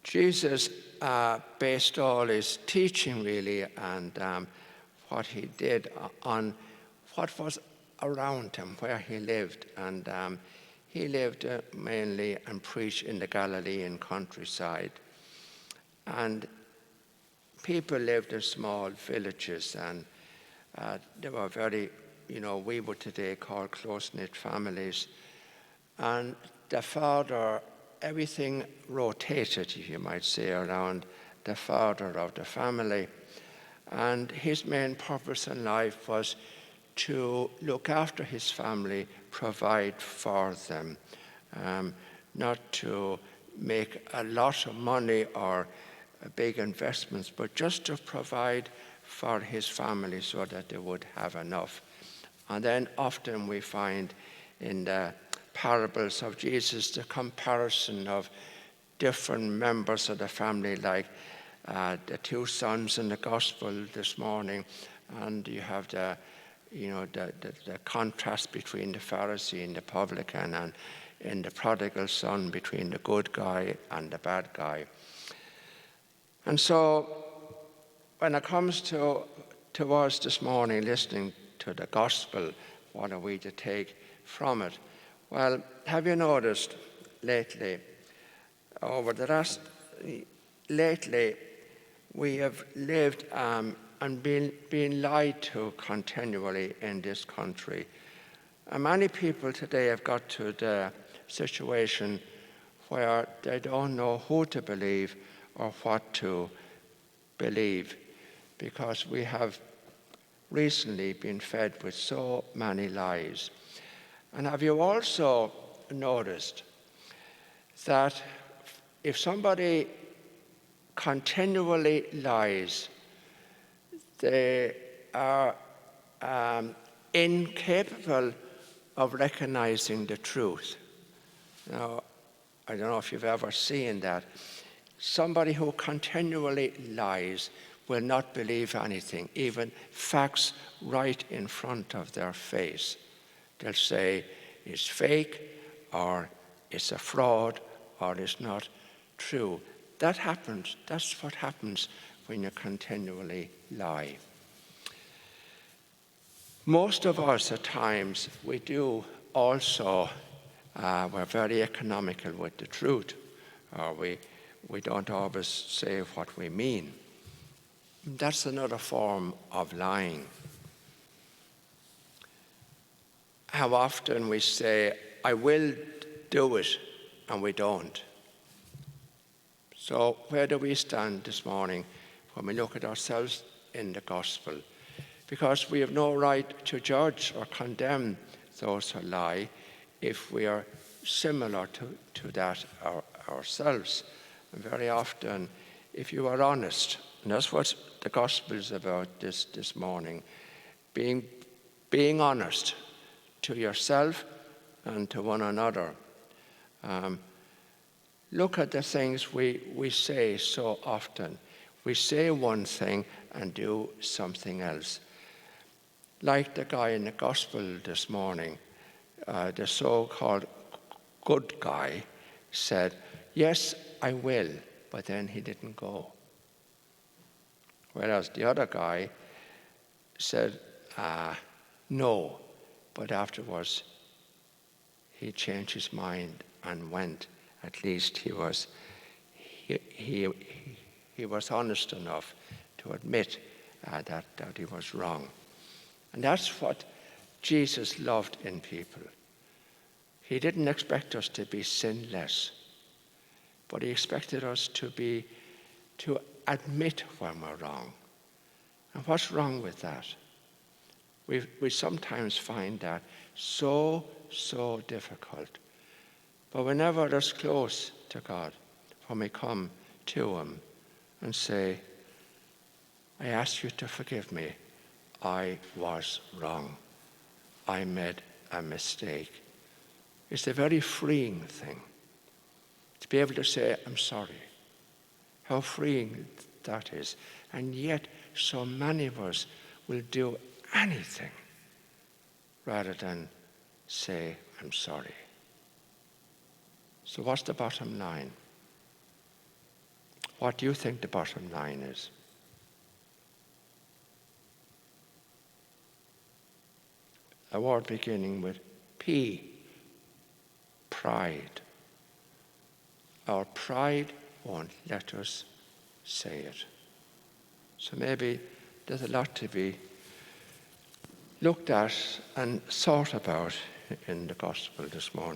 Jesus based all his teaching really and what he did on what was around him, where he lived. And he lived mainly and preached in the Galilean countryside. And people lived in small villages, and they were very, we would today call close-knit families. And the father, everything rotated, you might say, around the father of the family. And his main purpose in life was to look after his family, provide for them, not to make a lot of money or big investments, but just to provide for his family so that they would have enough. And then often we find in the parables of Jesus the comparison of different members of the family, like the two sons in the gospel this morning, and you have the contrast between the Pharisee and the publican, and in the prodigal son between the good guy and the bad guy. And so when it comes to us this morning listening to the gospel, what are we to take from it? Well, have you noticed lately, lately we have lived and been lied to continually in this country. And many people today have got to the situation where they don't know who to believe or what to believe, because we have recently been fed with so many lies. And have you also noticed that if somebody continually lies, they are incapable of recognizing the truth? Now, I don't know if you've ever seen that. Somebody who continually lies will not believe anything, even facts right in front of their face. They'll say it's fake, or it's a fraud, or it's not true. That happens. That's what happens when you continually lie. Most of us at times, we do also, we're very economical with the truth, or we don't always say what we mean. That's another form of lying. How often we say, I will do it, and we don't. So where do we stand this morning when we look at ourselves in the gospel? Because we have no right to judge or condemn those who lie if we are similar to that ourselves. And very often, if you are honest, and that's what the gospel is about this morning, being honest to yourself and to one another. Look at the things we say so often. We say one thing and do something else. Like the guy in the gospel this morning, the so-called good guy said, yes, I will, but then he didn't go. Whereas the other guy said, no, but afterwards he changed his mind and went. At least he was honest enough to admit that he was wrong. And that's what Jesus loved in people. He didn't expect us to be sinless, but he expected us to admit when we're wrong. And what's wrong with that? We sometimes find that so difficult. But we're never as close to God when we come to him and say, I ask you to forgive me. I was wrong. I made a mistake. It's a very freeing thing to be able to say, I'm sorry. How freeing that is. And yet, so many of us will do anything rather than say, I'm sorry. So what's the bottom line? what do you think the bottom line is? A word beginning with P, pride. Our pride won't let us say it. So maybe there's a lot to be looked at and thought about in the gospel this morning.